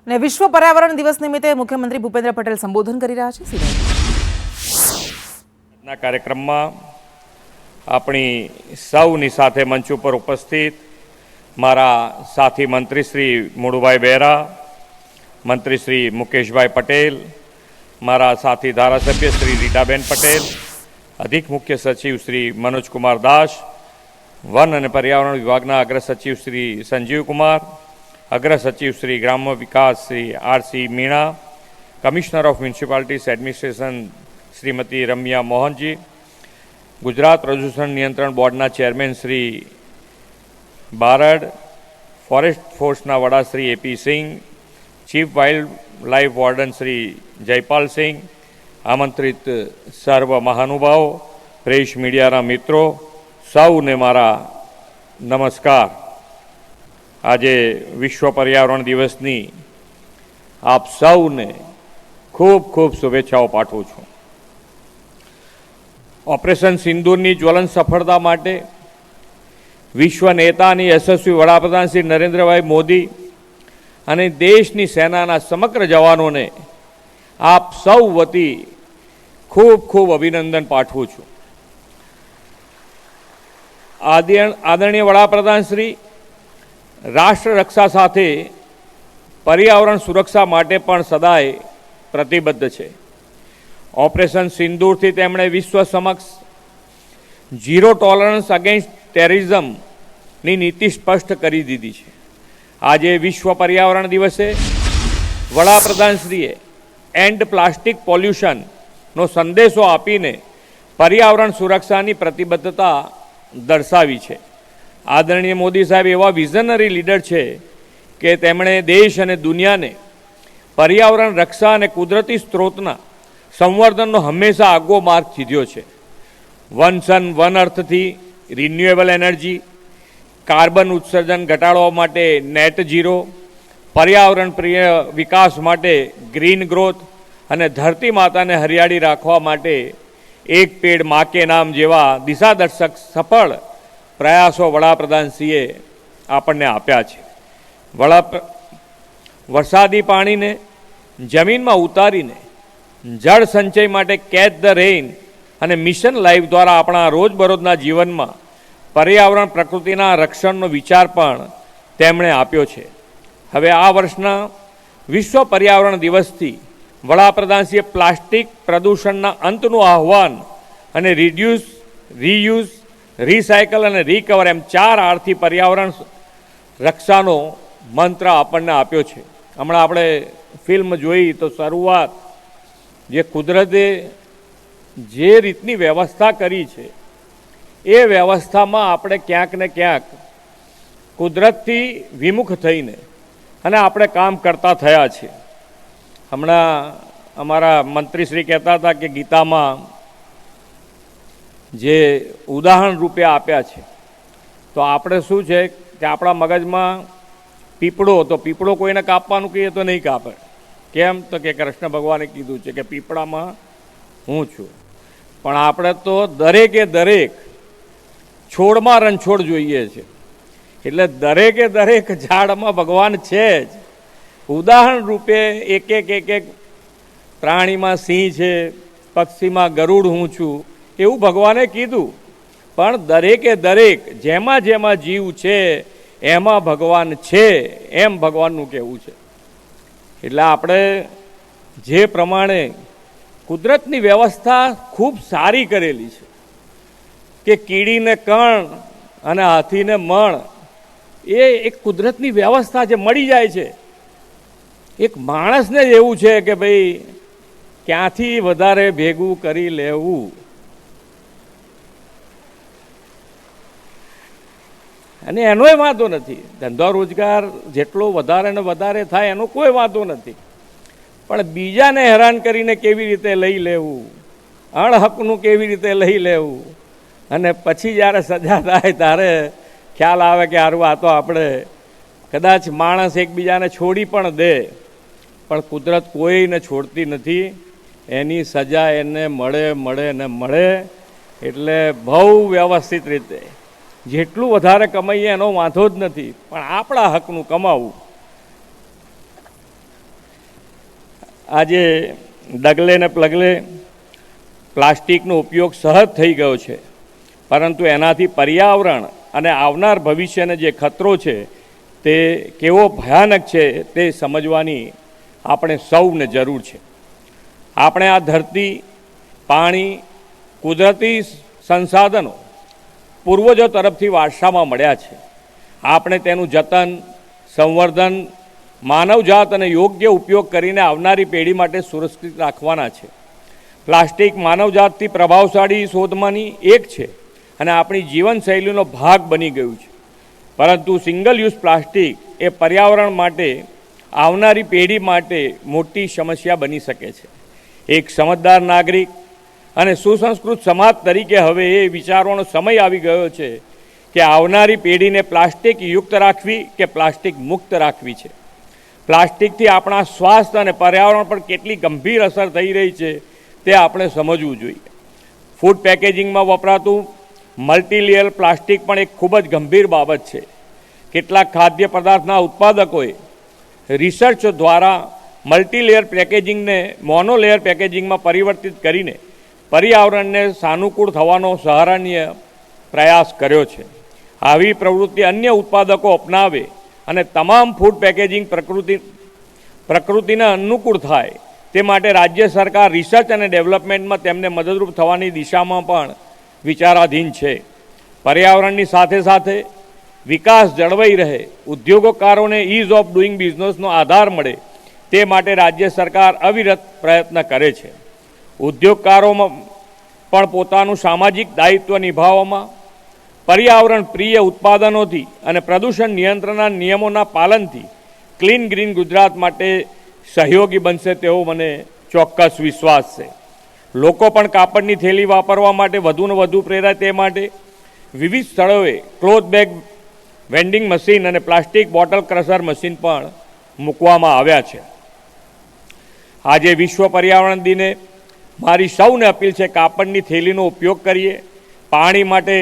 અને વિશ્વ પર્યાવરણ દિવસ નિમિત્તે મુખ્યમંત્રી ભૂપેન્દ્ર પટેલ સંબોધન કરી રહ્યા છે. ના કાર્યક્રમમાં આપણી સૌની સાથે મંચ ઉપર ઉપસ્થિત મારા સાથી મંત્રી શ્રી મુળુભાઈ બેરા, મંત્રી શ્રી મુકેશભાઈ પટેલ, મારા સાથી ધારાસભ્ય શ્રી રીટાબેન પટેલ, અધિક મુખ્ય સચિવ શ્રી મનોજકુમાર દાસ, વન અને પર્યાવરણ વિભાગના અગ્ર સચિવ શ્રી સંજીવકુમાર, અગ્ર સચિવ શ્રી ગ્રામ્ય વિકાસ Shri R C. Meena, commissioner of municipalities administration Shrimati Ramya મોહનજી, ગુજરાત પ્રદૂષણ નિયંત્રણ બોર્ડના ચેરમેન શ્રી બારડ, ફોરેસ્ટ ફોર્સના વડા Shri A P. Singh, chief wild life warden Shri Jaipal Singh, આમંત્રિત સર્વ મહાનુભાવો, પ્રેસ મીડિયાના મિત્રો, સૌને મારા નમસ્કાર. આજે વિશ્વ પર્યાવરણ દિવસની આપ સૌને ખૂબ ખૂબ શુભેચ્છાઓ પાઠવું છું. ઓપરેશન સિંદૂરની જ્વલંત સફળતા માટે વિશ્વ નેતાની યશસ્વી વડાપ્રધાન શ્રી નરેન્દ્રભાઈ મોદી અને દેશની સેનાના સમગ્ર જવાનોને આપ સૌ વતી ખૂબ ખૂબ અભિનંદન પાઠવું છું. આદરણીય વડાપ્રધાન શ્રી રાષ્ટ્ર રક્ષા સાથે પર્યાવરણ સુરક્ષા માટે પણ સદાય પ્રતિબદ્ધ છે. ઓપરેશન સિંદૂરથી તેમણે વિશ્વ સમક્ષ ઝીરો ટોલરન્સ અગેન્સ્ટ ટેરરિઝમની નીતિ સ્પષ્ટ કરી દીધી છે. આજે વિશ્વ પર્યાવરણ દિવસે વડાપ્રધાનશ્રીએ એન્ડ પ્લાસ્ટિક પોલ્યુશનનો સંદેશો આપીને પર્યાવરણ સુરક્ષાની પ્રતિબદ્ધતા દર્શાવી છે. આદરણીય મોદી સાહેબ એવા વિઝનરી લીડર છે કે તેમણે દેશ અને દુનિયાને પર્યાવરણ રક્ષા અને કુદરતી સ્ત્રોતના સંવર્ધનનો હંમેશા આગવો માર્ગ ચીધ્યો છે. વન સન વન અર્થથી રિન્યુએબલ એનર્જી, કાર્બન ઉત્સર્જન ઘટાડવા માટે નેટ ઝીરો, પર્યાવરણ પ્રિય વિકાસ માટે ગ્રીન ગ્રોથ અને ધરતી માતાને હરિયાળી રાખવા માટે એક પેડ મા કે નામ જેવા દિશાદર્શક સફળ પ્રયાસો વડાપ્રધાનશ્રીએ આપણને આપ્યા છે. વરસાદી પાણીને જમીનમાં ઉતારીને જળ સંચય માટે કેચ ધ રેઇન અને મિશન લાઈફ દ્વારા આપણા રોજબરોજના જીવનમાં પર્યાવરણ પ્રકૃતિના રક્ષણનો વિચાર પણ તેમણે આપ્યો છે. હવે આ વર્ષના વિશ્વ પર્યાવરણ દિવસથી વડાપ્રધાનશ્રીએ પ્લાસ્ટિક પ્રદૂષણના અંતનું આહ્વાન અને રિડ્યુસ, રીયુઝ, રિસાયકલ અને રિકવર એમ 4 આરથી પર્યાવરણ રક્ષાનો મંત્ર આપણને આપ્યો છે. હમણાં આપણે ફિલ્મ જોઈ તો શરૂઆત જે કુદરતે જે રીતની વ્યવસ્થા કરી છે એ વ્યવસ્થામાં આપણે ક્યાંક ને ક્યાંક કુદરતથી વિમુખ થઈને અને આપણે કામ કરતા થયા છે. હમણાં અમારા મંત્રીશ્રી કહેતા હતા કે ગીતામાં જે ઉદાહરણ રૂપે આપ્યા છે, તો આપણે શું છે કે આપણા મગજમાં પીપળો કોઈને કાપવાનું કહીએ તો નહીં કાપે. કેમ? તો કે કૃષ્ણ ભગવાને કીધું છે કે પીપળામાં હું છું. પણ આપણે તો દરેકે દરેક છોડમાં રણછોડ જોઈએ છે. એટલે દરેકે દરેક ઝાડમાં ભગવાન છે જ. ઉદાહરણ રૂપે એક એક પ્રાણીમાં સિંહ છે, પક્ષીમાં ગરુડ હું છું, એવું ભગવાને કીધું. પણ દરેકે દરેક જેમાં જેમાં જીવ છે એમાં ભગવાન છે, એમ ભગવાનનું કહેવું છે. એટલે આપણે જે પ્રમાણે કુદરતની વ્યવસ્થા ખૂબ સારી કરેલી છે કે કીડીને કણ અને હાથીને મણ, એ એક કુદરતની વ્યવસ્થા જે મળી જાય છે. એક માણસને જ એવું છે કે ભાઈ ક્યાંથી વધારે ભેગું કરી લેવું. અને એનોય વાંધો નથી, ધંધો રોજગાર જેટલો વધારે ને વધારે થાય એનો કોઈ વાંધો નથી. પણ બીજાને હેરાન કરીને કેવી રીતે લઈ લેવું, અણહકનું કેવી રીતે લઈ લેવું, અને પછી જ્યારે સજા થાય ત્યારે ખ્યાલ આવે કે હારું આ તો આપણે કદાચ માણસ એકબીજાને છોડી પણ દે, પણ કુદરત કોઈને છોડતી નથી. એની સજા એને મળે ને મળે. એટલે બહુ વ્યવસ્થિત રીતે જેટલું વધારે કમાઈએ એનો વાંધો જ નથી, પણ આપણા હકનું કમાવું. આજે ડગલે ને પગલે પ્લાસ્ટિકનો ઉપયોગ સહજ થઈ ગયો છે, પરંતુ એનાથી પર્યાવરણ અને આવનાર ભવિષ્યને જે ખતરો છે તે કેવો ભયાનક છે તે સમજવાની આપણે સૌને જરૂર છે. આપણે આ ધરતી, પાણી, કુદરતી સંસાધનો પૂર્વજો તરફથી વારસામાં મળ્યા છે. આપણે તેનું જતન, સંવર્ધન, માનવજાત અને યોગ્ય ઉપયોગ કરીને આવનારી પેઢી માટે સુરક્ષિત રાખવાના છે. પ્લાસ્ટિક માનવજાતથી પ્રભાવશાળી શોધમાંની એક છે અને આપણી જીવનશૈલીનો ભાગ બની ગયું છે. પરંતુ સિંગલ યુઝ પ્લાસ્ટિક એ પર્યાવરણ માટે, આવનારી પેઢી માટે મોટી સમસ્યા બની શકે છે. એક સમજદાર નાગરિક અને સુસંસ્કૃત સમાજ તરીકે હવે એ વિચારવાનો સમય આવી ગયો છે કે આવનારી પેઢીને પ્લાસ્ટિક યુક્ત રાખવી કે પ્લાસ્ટિક મુક્ત રાખવી છે. પ્લાસ્ટિકથી આપણા સ્વાસ્થ્ય અને પર્યાવરણ પર કેટલી ગંભીર અસર થઈ રહી છે તે આપણે સમજવું જોઈએ. ફૂડ પેકેજિંગમાં વપરાતું મલ્ટીલેયર પ્લાસ્ટિક પણ એક ખૂબ જ ગંભીર બાબત છે. કેટલાક ખાદ્ય પદાર્થના ઉત્પાદકોએ રિસર્ચ દ્વારા મલ્ટીલેયર પેકેજિંગને મોનોલેયર પેકેજિંગમાં પરિવર્તિત કરીને પર્યાવરણને સાનુકૂળ થવાનો સરાહનીય પ્રયાસ કર્યો છે. આવી પ્રવૃત્તિ અન્ય ઉત્પાદકો અપનાવે અને તમામ ફૂડ પેકેજિંગ પ્રકૃતિને અનુકૂળ થાય તે માટે રાજ્ય સરકાર રિસર્ચ અને ડેવલપમેન્ટમાં તેમને મદદરૂપ થવાની દિશામાં પણ વિચારાધીન છે. પર્યાવરણની સાથે સાથે વિકાસ જળવાઈ રહે, ઉદ્યોગકારોને ઇઝ ઓફ ડુઈંગ બિઝનેસનો આધાર મળે તે માટે રાજ્ય સરકાર અવિરત પ્રયત્ન કરે છે. ઉદ્યોગકારોમાં પણ પોતાનું સામાજિક દાયિત્વ નિભાવવામાં પર્યાવરણ પ્રિય ઉત્પાદનોથી અને પ્રદૂષણ નિયંત્રણના નિયમોના પાલનથી ક્લીન ગ્રીન ગુજરાત માટે સહયોગી બનશે તેવો મને ચોક્કસ વિશ્વાસ છે. લોકો પણ કાપડની થેલી વાપરવા માટે વધુને વધુ પ્રેરાય તે માટે વિવિધ સ્થળોએ ક્લોથ બેગ વેન્ડિંગ મશીન અને પ્લાસ્ટિક બોટલ ક્રશર મશીન પણ મૂકવામાં આવ્યા છે. આજે વિશ્વ પર્યાવરણ દિને મારી સૌને અપીલ છે કાપડની થેલીનો ઉપયોગ કરીએ, પાણી માટે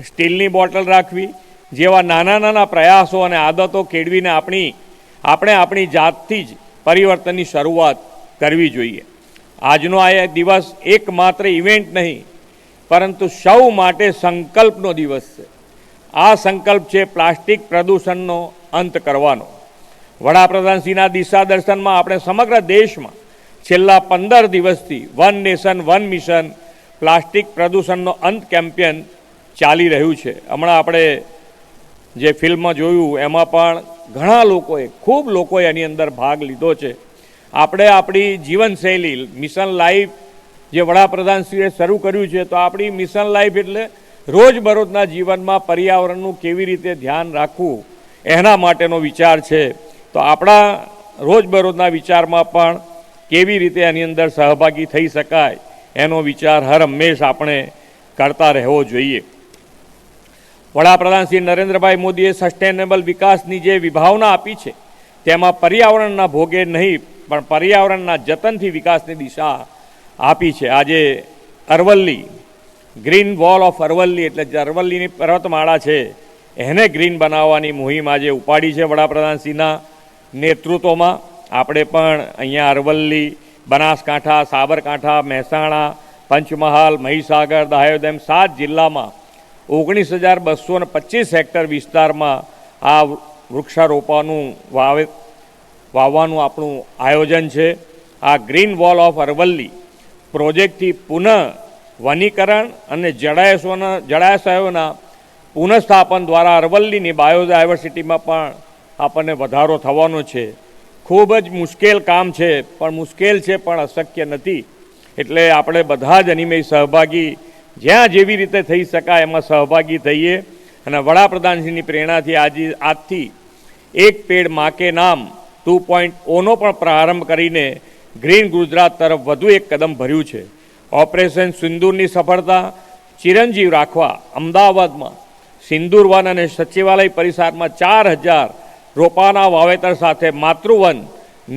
સ્ટીલની બોટલ રાખવી જેવા નાના નાના પ્રયાસો અને આદતો કેળવીને આપણે આપણી જાતથી જ પરિવર્તનની શરૂઆત કરવી જોઈએ. આજનો આ દિવસ એકમાત્ર ઇવેન્ટ નહીં પરંતુ સૌ માટે સંકલ્પનો દિવસ છે. આ સંકલ્પ છે પ્લાસ્ટિક પ્રદૂષણનો અંત કરવાનો. વડાપ્રધાનશ્રીના દિશા દર્શનમાં આપણે સમગ્ર દેશમાં છેલ્લા 15 દિવસથી one nation one mission plastic પ્રદૂષણનો અંત કેમ્પેન ચાલી રહ્યું છે. હમણાં આપણે જે ફિલ્મ જોયું એમાં પણ ઘણા લોકોએ, ખૂબ લોકોએ એની અંદર ભાગ લીધો છે. આપણે આપણી જીવનશૈલી મિશન લાઈફ જે વડાપ્રધાનશ્રીએ શરૂ કર્યું છે, તો આપણી મિશન લાઈફ એટલે રોજબરોજના જીવનમાં પર્યાવરણનું કેવી રીતે ધ્યાન રાખવું એના માટેનો વિચાર છે. તો આપણા રોજબરોજના વિચારમાં પણ કેવી રીતે એની અંદર સહભાગી થઈ શકાય એનો વિચાર હર હંમેશ આપણે કરતા રહેવો જોઈએ. વડાપ્રધાન શ્રી નરેન્દ્રભાઈ મોદીએ સસ્ટેનેબલ વિકાસની જે વિભાવના આપી છે તેમાં પર્યાવરણના ભોગે નહીં પણ પર્યાવરણના જતનથી વિકાસની દિશા આપી છે. આજે Aravalli green wall of Aravalli એટલે જે અરવલ્લીની પર્વતમાળા છે એને ગ્રીન બનાવવાની મુહિમ આજે ઉપાડી છે વડાપ્રધાનશ્રીના નેતૃત્વમાં. આપણે પણ અહીંયા અરવલ્લી, બનાસકાંઠા, સાબરકાંઠા, મહેસાણા, પંચમહાલ, મહીસાગર, દાહોદ એમ 7 જિલ્લામાં 19,225 હેક્ટર વિસ્તારમાં આ વૃક્ષારોપણનું વાવવાનું આપણું આયોજન છે. આ ગ્રીન વોલ ઓફ અરવલ્લી પ્રોજેક્ટથી પુનઃ વનીકરણ અને જળાશયોના પુનઃસ્થાપન દ્વારા અરવલ્લીની બાયોડાયવર્સિટીમાં પણ આપણને વધારો થવાનો છે. ખૂબ જ મુશ્કેલ કામ છે, પણ મુશ્કેલ છે પણ અશક્ય નથી. એટલે આપણે બધા જ અનિમેય સહભાગી જ્યાં જેવી રીતે થઈ શકાય એમાં સહભાગી થઈએ અને વડાપ્રધાનશ્રીની પ્રેરણાથી આજથી એક પેડ માં કે નામ 2.0નો પણ પ્રારંભ કરીને ગ્રીન ગુજરાત તરફ વધુ એક કદમ ભર્યું છે. ઓપરેશન સિંદૂરની સફળતા ચિરંજીવ રાખવા અમદાવાદમાં સિંદૂર વન અને સચિવાલય પરિસરમાં 4,000 રોપાના વાવેતર સાથે માતૃવન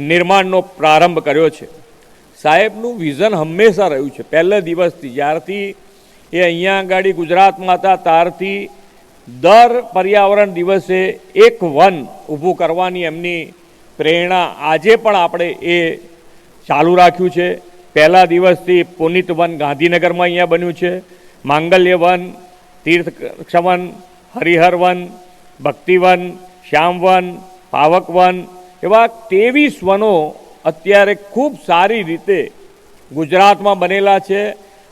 નિર્માણનો પ્રારંભ કર્યો છે. સાહેબનું વિઝન હંમેશા રહ્યું છે, પહેલા દિવસથી જ્યારથી એ અહીંયા આગળ ગુજરાતમાં હતા ત્યારથી દર પર્યાવરણ દિવસે એક વન ઊભું કરવાની એમની પ્રેરણા આજે પણ આપણે એ ચાલુ રાખ્યું છે. પહેલા દિવસથી પુનિત વન ગાંધીનગરમાં અહીંયા બન્યું છે. માંગલ્ય વન, તીર્થક્ષવન, હરિહર વન, ભક્તિવન, શ્યામવન, પાવક વન એવા 23 વનો અત્યારે ખૂબ સારી રીતે ગુજરાતમાં બનેલા છે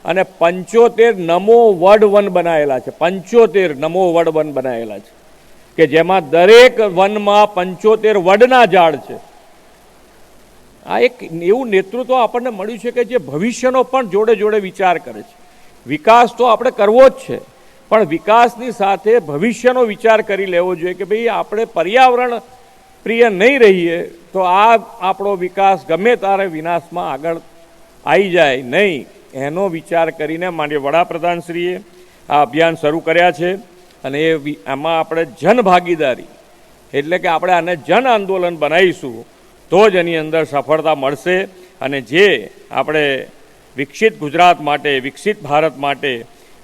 અને 75 નમો વડ વન બનાવેલા છે. 75 નમો વડ વન બનાવેલા છે કે જેમાં દરેક વનમાં 75 વડના ઝાડ છે. આ એક એવું નેતૃત્વ આપણને મળ્યું છે કે જે ભવિષ્યનો પણ જોડે જોડે વિચાર કરે છે. વિકાસ તો આપણે કરવો જ છે, પણ વિકાસની સાથે ભવિષ્યનો વિચાર કરી લેવો જોઈએ કે ભાઈ આપણે પર્યાવરણ પ્રિય નહીં રહીએ તો આ આપણો વિકાસ ગમે ત્યારે વિનાશમાં આગળ આવી જાય નહીં, એનો વિચાર કરીને માનનીય વડાપ્રધાનશ્રીએ આ અભિયાન શરૂ કર્યા છે. અને એમાં આપણે જનભાગીદારી એટલે કે આપણે આને જન આંદોલન બનાવીશું તો જ એની અંદર સફળતા મળશે. અને જે આપણે વિકસિત ગુજરાત માટે, વિકસિત ભારત માટે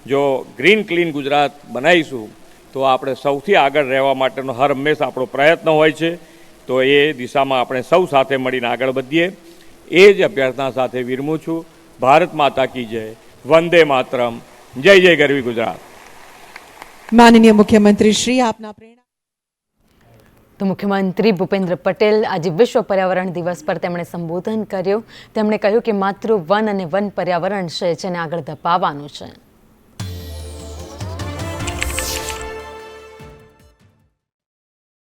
જો ગ્રીન ક્લીન ગુજરાત બનાવીશું તો આપણે સૌથી આગળ રહેવા માટેનો હર હંમેશા આપણો પ્રયત્ન હોય છે. તો એ દિશામાં આપણે સૌ સાથે મળીને આગળ વધીએ એ જ અભ્યર્થના સાથે વિરમું છું. ભારત માતા કી જય, વંદે માતરમ, જય જય ગરવી ગુજરાત. માનનીય મુખ્યમંત્રી શ્રી, આપના પ્રેરણા. તો મુખ્યમંત્રી ભૂપેન્દ્ર પટેલ આજે વિશ્વ પર્યાવરણ દિવસ પર તેમણે સંબોધન કર્યું. તેમણે કહ્યું કે માતૃ વન અને વન પર્યાવરણ છે જેને આગળ ધપાવવાનું છે.